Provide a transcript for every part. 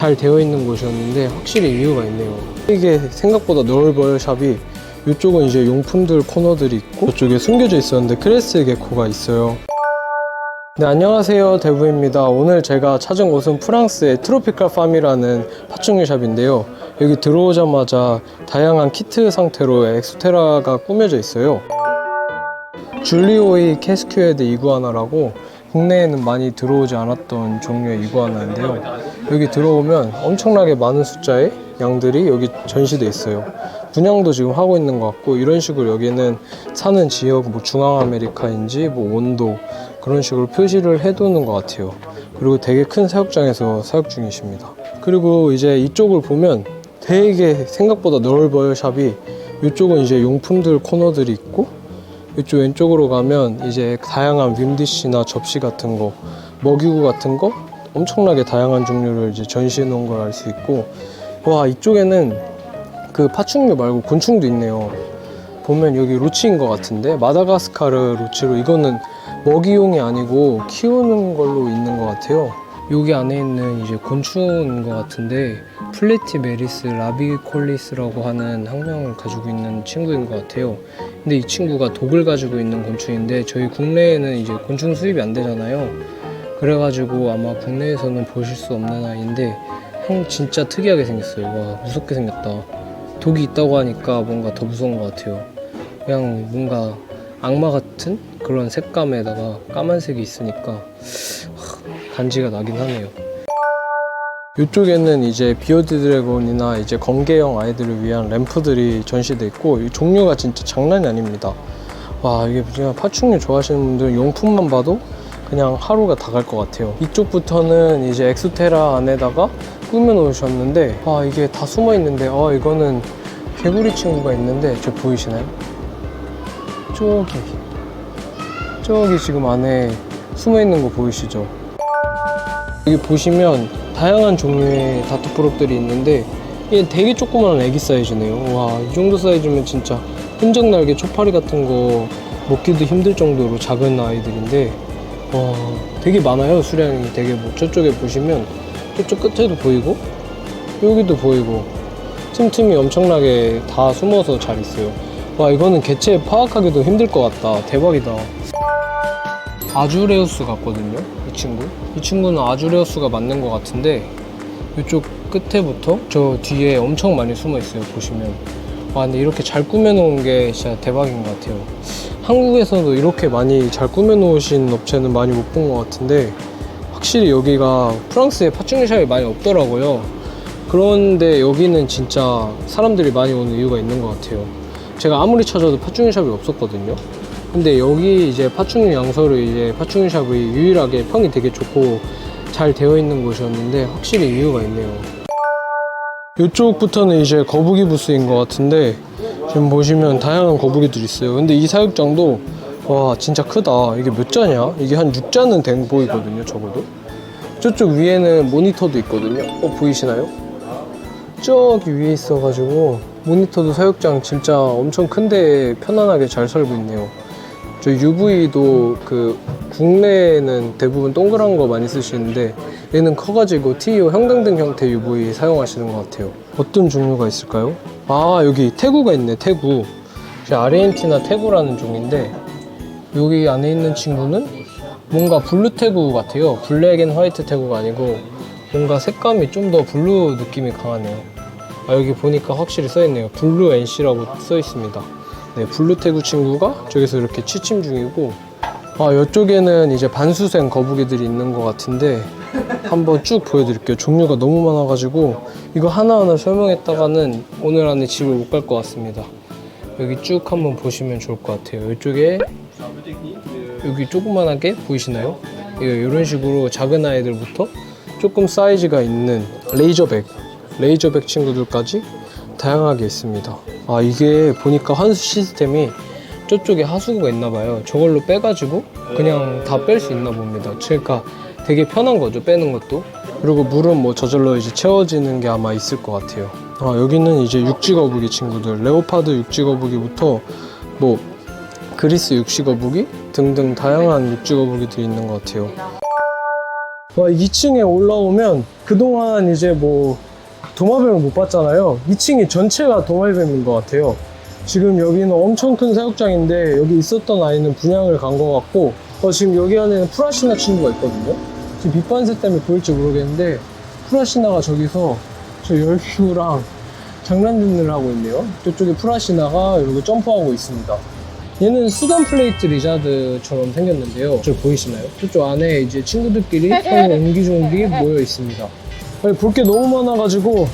잘 되어 있는 곳이었는데 확실히 이유가 있네요. 이게 생각보다 넓어요. 샵이. 이쪽은 이제 용품들 코너들이 있고 이쪽에 숨겨져 있었는데 크레스 게코가 있어요. 네, 안녕하세요. 대부입니다. 오늘 제가 찾은 곳은 프랑스의 트로피칼 팜이라는 파충류 샵인데요. 여기 들어오자마자 다양한 키트 상태로 엑소테라가 꾸며져 있어요. 줄리오이 캐스큐에드 이구아나라고 국내에는 많이 들어오지 않았던 종류의 이구아나인데요. 여기 들어오면 엄청나게 많은 숫자의 양들이 여기 전시돼 있어요. 분양도 지금 하고 있는 것 같고, 이런 식으로 여기는 사는 지역, 뭐 중앙아메리카인지 뭐 온도 그런 식으로 표시를 해두는 것 같아요. 그리고 되게 큰 사육장에서 사육 중이십니다. 그리고 이제 이쪽을 보면 되게 생각보다 넓어요. 샵이. 이쪽은 이제 용품들 코너들이 있고, 이쪽 왼쪽으로 가면 이제 다양한 윈디시나 접시 같은 거, 먹이구 같은 거 엄청나게 다양한 종류를 이제 전시해 놓은 걸 알 수 있고, 와, 이쪽에는 그 파충류 말고 곤충도 있네요. 보면 여기 로치인 것 같은데, 마다가스카르 로치로, 이거는 먹이용이 아니고 키우는 걸로 있는 것 같아요. 여기 안에 있는 이제 곤충인 것 같은데, 플래티메리스 라비콜리스라고 하는 학명을 가지고 있는 친구인 것 같아요. 근데 이 친구가 독을 가지고 있는 곤충인데, 저희 국내에는 이제 곤충 수입이 안 되잖아요. 그래가지고 아마 국내에서는 보실 수 없는 아이인데, 형 진짜 특이하게 생겼어요. 와, 무섭게 생겼다. 독이 있다고 하니까 뭔가 더 무서운 것 같아요. 그냥 뭔가 악마 같은 그런 색감에다가 까만색이 있으니까 간지가 나긴 하네요. 이쪽에는 이제 비어드 드래곤이나 이제 건개형 아이들을 위한 램프들이 전시돼 있고, 이 종류가 진짜 장난이 아닙니다. 와, 이게 그냥 파충류 좋아하시는 분들은 용품만 봐도 그냥 하루가 다 갈 것 같아요. 이쪽부터는 이제 엑소테라 안에다가 꾸며 놓으셨는데, 와, 이게 다 숨어 있는데, 이거는 개구리 친구가 있는데, 저 보이시나요? 저기 지금 안에 숨어 있는 거 보이시죠? 여기 보시면 다양한 종류의 다트프롭들이 있는데, 이게 되게 조그마한 애기 사이즈네요. 와, 이 정도 사이즈면 진짜 끈적날개 초파리 같은 거 먹기도 힘들 정도로 작은 아이들인데, 와, 되게 많아요. 수량이 되게. 뭐 저쪽에 보시면 저쪽 끝에도 보이고 여기도 보이고 틈틈이 엄청나게 다 숨어서 잘 있어요. 와, 이거는 개체 파악하기도 힘들 것 같다. 대박이다. 아주레우스 같거든요, 이 친구는 아주레우스가 맞는 것 같은데, 이쪽 끝에부터 저 뒤에 엄청 많이 숨어 있어요. 보시면. 와, 근데 이렇게 잘 꾸며 놓은 게 진짜 대박인 것 같아요. 한국에서도 이렇게 많이 잘 꾸며 놓으신 업체는 많이 못 본 것 같은데, 확실히 여기가 프랑스에 파충류 샵이 많이 없더라고요. 그런데 여기는 진짜 사람들이 많이 오는 이유가 있는 것 같아요. 제가 아무리 찾아도 파충류 샵이 없었거든요. 근데 여기 이제 파충류 양서를 이제 파충류 샵이 유일하게 평이 되게 좋고 잘 되어 있는 곳이었는데, 확실히 이유가 있네요. 이쪽부터는 이제 거북이 부스인 것 같은데, 지금 보시면 다양한 거북이들이 있어요. 근데 이 사육장도 와, 진짜 크다. 이게 몇 자냐? 이게 한 6자는 된 보이거든요, 적어도. 저쪽 위에는 모니터도 있거든요. 보이시나요? 저기 위에 있어가지고 모니터도 사육장 진짜 엄청 큰데 편안하게 잘 살고 있네요. 저 UV도 그 국내에는 대부분 동그란 거 많이 쓰시는데, 얘는 커가지고 TEO 형광등 형태 UV 사용하시는 것 같아요. 어떤 종류가 있을까요? 아, 여기 태구가 있네. 태구. 아르헨티나 태구라는 종인데, 여기 안에 있는 친구는 뭔가 블루 태구 같아요. 블랙 앤 화이트 태구가 아니고 뭔가 색감이 좀 더 블루 느낌이 강하네요. 여기 보니까 확실히 써있네요. 블루 NC라고 써있습니다. 네, 블루 태구 친구가 저기서 이렇게 취침 중이고, 이쪽에는 이제 반수생 거북이들이 있는 것 같은데, 한번 쭉 보여드릴게요. 종류가 너무 많아가지고 이거 하나하나 설명했다가는 오늘 안에 집을 못 갈 것 같습니다. 여기 쭉 한번 보시면 좋을 것 같아요. 이쪽에 여기 조그만하게 보이시나요? 이런 식으로 작은 아이들부터 조금 사이즈가 있는 레이저백 친구들까지 다양하게 있습니다. 이게 보니까 환수 시스템이 저쪽에 하수구가 있나봐요. 저걸로 빼가지고 그냥 다 뺄 수 있나 봅니다. 그러니까 되게 편한 거죠, 빼는 것도. 그리고 물은 뭐 저절로 이제 채워지는 게 아마 있을 것 같아요. 여기는 이제 육지거북이 친구들, 레오파드 육지거북이부터 뭐 그리스 육지거북이 등등 다양한 육지거북이들이 있는 것 같아요. 와, 2층에 올라오면 그동안 이제 뭐 도마뱀을 못 봤잖아요. 2층이 전체가 도마뱀인 것 같아요. 지금 여기는 엄청 큰 사육장인데 여기 있었던 아이는 분양을 간 것 같고, 지금 여기 안에는 프라시나 친구가 있거든요. 지금 빛반사 때문에 보일지 모르겠는데 프라시나가 저기서 저 열큐랑 장난질을 하고 있네요. 저쪽에 프라시나가 여기 점프하고 있습니다. 얘는 수단 플레이트 리자드처럼 생겼는데요. 저 보이시나요? 저쪽 안에 이제 친구들끼리 서로 옹기종기 모여 있습니다. 볼 게 너무 많아가지고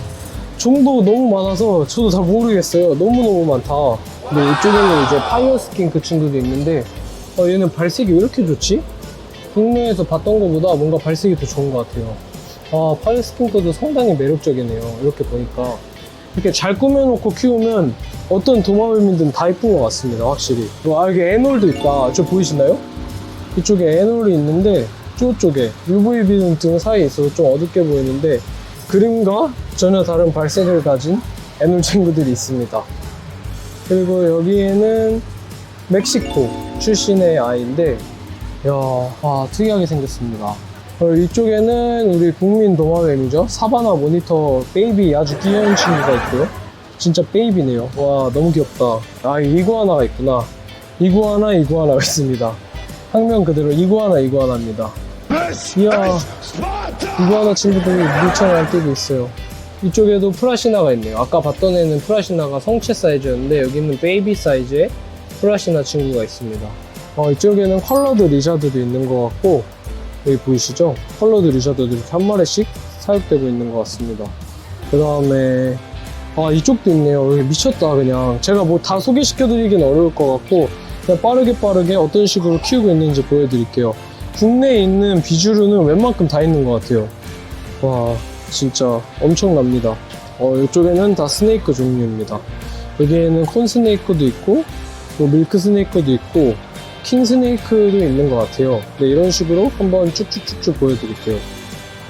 종도 너무 많아서 저도 다 모르겠어요. 너무너무 많다. 근데 이쪽에는 이제 파이어 스킨크 친구도 있는데 얘는 발색이 왜 이렇게 좋지? 국내에서 봤던 것보다 뭔가 발색이 더 좋은 것 같아요. 파이어 스킨크도 상당히 매력적이네요. 이렇게 보니까 이렇게 잘 꾸며놓고 키우면 어떤 도마뱀이든 다 이쁜 것 같습니다. 확실히. 여기 애놀도 있다. 저 보이시나요? 이쪽에 애놀이 있는데 저쪽에 UV 등 사이에 있어서 좀 어둡게 보이는데 그림과 전혀 다른 발색을 가진 애놀 친구들이 있습니다. 그리고 여기에는 멕시코 출신의 아이인데 특이하게 생겼습니다. 이쪽에는 우리 국민 도마뱀이죠. 사바나 모니터 베이비, 아주 귀여운 친구가 있고요. 진짜 베이비네요. 와, 너무 귀엽다. 이구아나가 있구나. 이구아나가 있습니다. 학명 그대로 이구아나입니다. 이야, 이구아나 친구들이 물창을 날뛰고 있어요. 이쪽에도 프라시나가 있네요. 아까 봤던 애는 프라시나가 성체 사이즈였는데 여기는 베이비 사이즈의 프라시나 친구가 있습니다. 이쪽에는 컬러드 리자드도 있는 것 같고, 여기 보이시죠? 컬러드 리자드들이 이렇게 한 마리씩 사육되고 있는 것 같습니다. 그 다음에 이쪽도 있네요. 여기 미쳤다. 그냥 제가 뭐 다 소개시켜드리긴 어려울 것 같고 그냥 빠르게 어떤 식으로 키우고 있는지 보여드릴게요. 국내에 있는 비주류는 웬만큼 다 있는 것 같아요. 와, 진짜 엄청납니다. 이쪽에는 다 스네이크 종류입니다. 여기에는 콘 스네이크도 있고 뭐 밀크 스네이크도 있고 킹 스네이크도 있는 것 같아요. 네, 이런 식으로 한번 쭉쭉쭉쭉 보여드릴게요.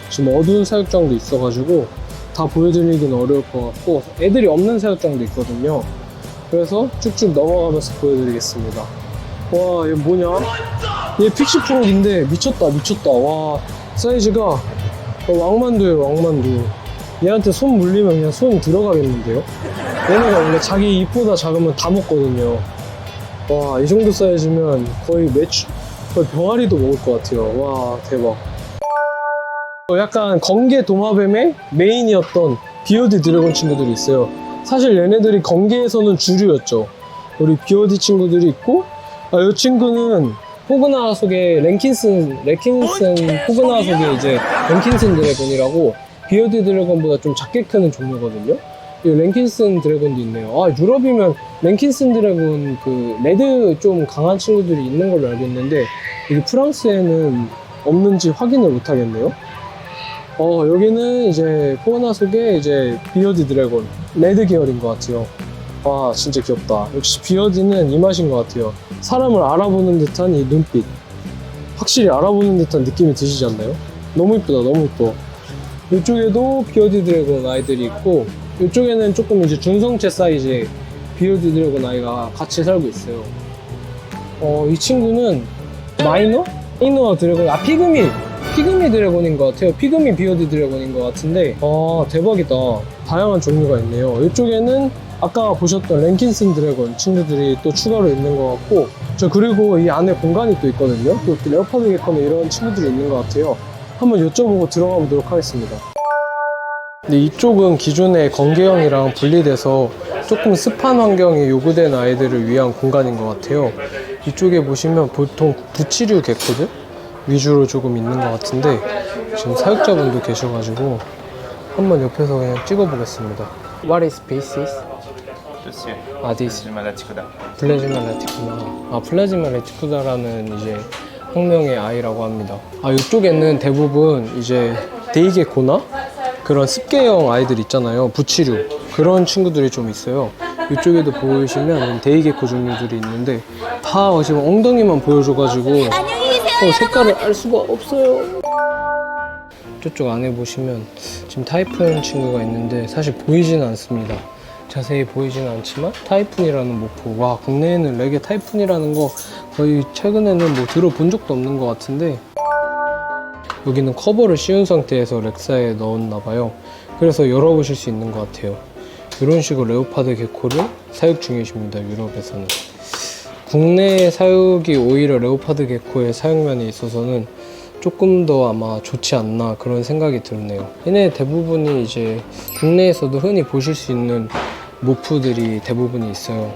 지금 어두운 사육장도 있어가지고 다 보여드리긴 어려울 것 같고 애들이 없는 사육장도 있거든요. 그래서 쭉쭉 넘어가면서 보여드리겠습니다. 와, 얘 뭐냐? 얘 픽시 프록인데 미쳤다. 와, 사이즈가 왕만두예요. 왕만두. 얘한테 손 물리면 그냥 손 들어가겠는데요? 얘네가 원래 자기 입보다 작으면 다 먹거든요. 와, 이 정도 사이즈면 거의 거의 병아리도 먹을 것 같아요. 와, 대박. 약간 건개 도마뱀의 메인이었던 비어디 드래곤 친구들이 있어요. 사실 얘네들이 건개에서는 주류였죠. 우리 비어디 친구들이 있고, 이 친구는 포그나 속의 랭킨슨 포그나 속의 이제 랭킨슨 드래곤이라고 비어디 드래곤보다 좀 작게 크는 종류거든요. 이 랭킨슨 드래곤도 있네요. 유럽이면 랭킨슨 드래곤 그 레드 좀 강한 친구들이 있는 걸로 알고 있는데 여기 프랑스에는 없는지 확인을 못 하겠네요. 여기는 이제 포그나 속의 이제 비어디 드래곤 레드 계열인 것 같아요. 와, 진짜 귀엽다. 역시 비어디는 이 맛인 것 같아요. 사람을 알아보는 듯한 이 눈빛, 확실히 알아보는 듯한 느낌이 드시지 않나요? 너무 이쁘다. 너무 이뻐. 이쪽에도 비어디 드래곤 아이들이 있고 이쪽에는 조금 이제 중성체 사이즈의 비어디 드래곤 아이가 같이 살고 있어요. 이 친구는 마이너 드래곤, 피그미 드래곤인 것 같아요. 피그미 비어디 드래곤인 것 같은데 대박이다. 다양한 종류가 있네요. 이쪽에는 아까 보셨던 랭킨슨 드래곤 친구들이 또 추가로 있는 것 같고 그리고 이 안에 공간이 또 있거든요. 또 레오파드 게커는 이런 친구들이 있는 것 같아요. 한번 여쭤보고 들어가 보도록 하겠습니다. 근데 이쪽은 기존의 건개형이랑 분리돼서 조금 습한 환경이 요구된 아이들을 위한 공간인 것 같아요. 이쪽에 보시면 보통 부치류 개코들 위주로 조금 있는 것 같은데 지금 사육자분도 계셔가지고 한번 옆에서 그냥 찍어보겠습니다. What is species? this 플라즈마 라티쿠다. 플라즈마 라티쿠다라는 이제 학명의 아이라고 합니다. 이쪽에는 대부분 이제 데이게코나 그런 습계형 아이들 있잖아요. 부치류 그런 친구들이 좀 있어요. 이쪽에도 보이시면 데이게코 종류들이 있는데 다 지금 엉덩이만 보여줘가지고 색깔을 알 수가 없어요. 저쪽 안에 보시면 지금 타이푼 친구가 있는데 사실 보이지는 않습니다. 자세히 보이지는 않지만 타이푼이라는 모포. 와, 국내에는 렉에 타이푼이라는 거 거의 최근에는 뭐 들어본 적도 없는 것 같은데 여기는 커버를 씌운 상태에서 렉사에 넣었나 봐요. 그래서 열어보실 수 있는 것 같아요. 이런 식으로 레오파드 게코를 사육 중이십니다. 유럽에서는. 국내 사육이 오히려 레오파드 게코의 사육면에 있어서는 조금 더 아마 좋지 않나 그런 생각이 드네요. 얘네 대부분이 이제 국내에서도 흔히 보실 수 있는 모프들이 대부분이 있어요.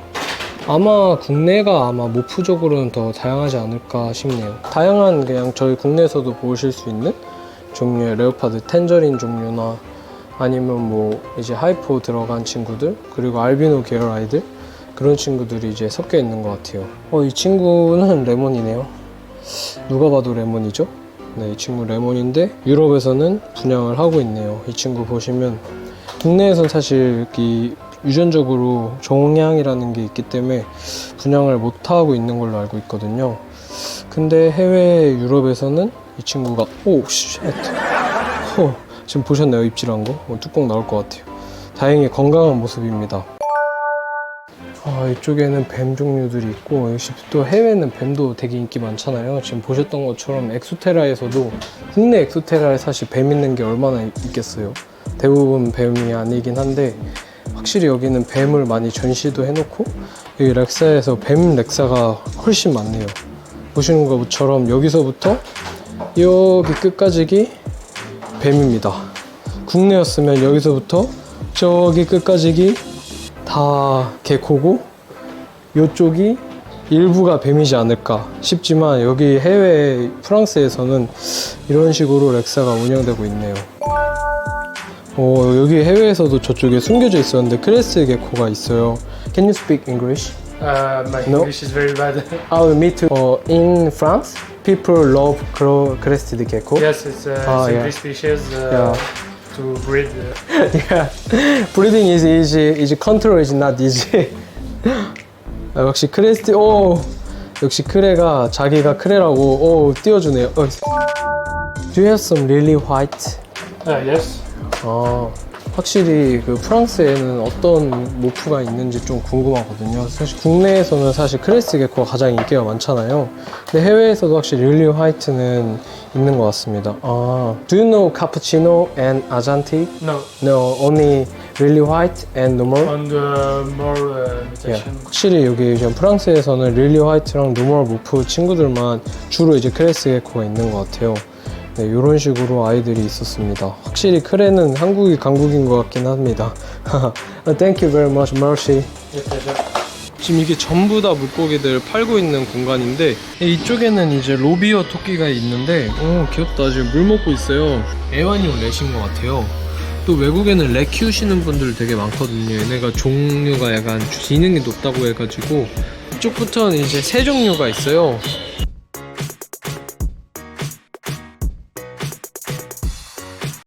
아마 국내가 아마 모프적으로는 더 다양하지 않을까 싶네요. 다양한 그냥 저희 국내에서도 보실 수 있는 종류의 레오파드 텐저린 종류나 아니면 뭐 이제 하이포 들어간 친구들, 그리고 알비노 계열 아이들, 그런 친구들이 이제 섞여 있는 것 같아요. 이 친구는 레몬이네요. 누가 봐도 레몬이죠? 네, 이 친구 레몬인데 유럽에서는 분양을 하고 있네요. 이 친구 보시면 국내에선 사실 이 유전적으로 종양이라는 게 있기 때문에 분양을 못하고 있는 걸로 알고 있거든요. 근데 해외 유럽에서는 이 친구가 지금 보셨나요? 입질한 거? 뚜껑 나올 것 같아요. 다행히 건강한 모습입니다. 이쪽에는 뱀 종류들이 있고, 역시 또 해외는 뱀도 되게 인기 많잖아요. 지금 보셨던 것처럼 엑소테라에서도, 국내 엑소테라에 사실 뱀 있는 게 얼마나 있겠어요. 대부분 뱀이 아니긴 한데 확실히 여기는 뱀을 많이 전시도 해놓고, 여기 렉사에서 뱀 렉사가 훨씬 많네요. 보시는 것처럼 여기서부터 여기 끝까지 뱀입니다. 국내였으면 여기서부터 저기 끝까지 다 게코고 이쪽이 일부가 뱀이지 않을까 싶지만, 여기 해외 프랑스에서는 이런 식으로 렉사가 운영되고 있네요. 여기 해외에서도 저쪽에 숨겨져 있었는데 크레스 게코가 있어요. Can you speak English? My English is very bad. Me too. In France, people love crested gecko. Yes, it's a yeah. species Yeah. to breed. Yeah. Breeding is easy. Control is not easy. 역시 크레스티. 역시 크레가 자기가 크레라고 띄워주네요. Do you have some really white? Yes. 확실히 그 프랑스에는 어떤 모프가 있는지 좀 궁금하거든요. 사실 국내에서는 사실 크레스 게코가 가장 인기가 많잖아요. 근데 해외에서도 확실히 릴리 화이트는 있는 것 같습니다. Do you know cappuccino and Argentine? No. No, only 릴리 화이트 and normal? On the more mutation. 확실히 여기 지금 프랑스에서는 릴리 화이트랑 노멀 모프 친구들만 주로 이제 크레스 게코가 있는 것 같아요. 네, 이런 식으로 아이들이 있었습니다. 확실히 크레는 한국이 강국인 것 같긴 합니다. Thank you very much, Mercy. 지금 이게 전부 다 물고기들 팔고 있는 공간인데, 이쪽에는 이제 로비어 토끼가 있는데, 귀엽다. 지금 물 먹고 있어요. 애완용 렛인 것 같아요. 또 외국에는 렛 키우시는 분들 되게 많거든요. 얘네가 종류가 약간 기능이 높다고 해가지고, 이쪽부터는 이제 세 종류가 있어요.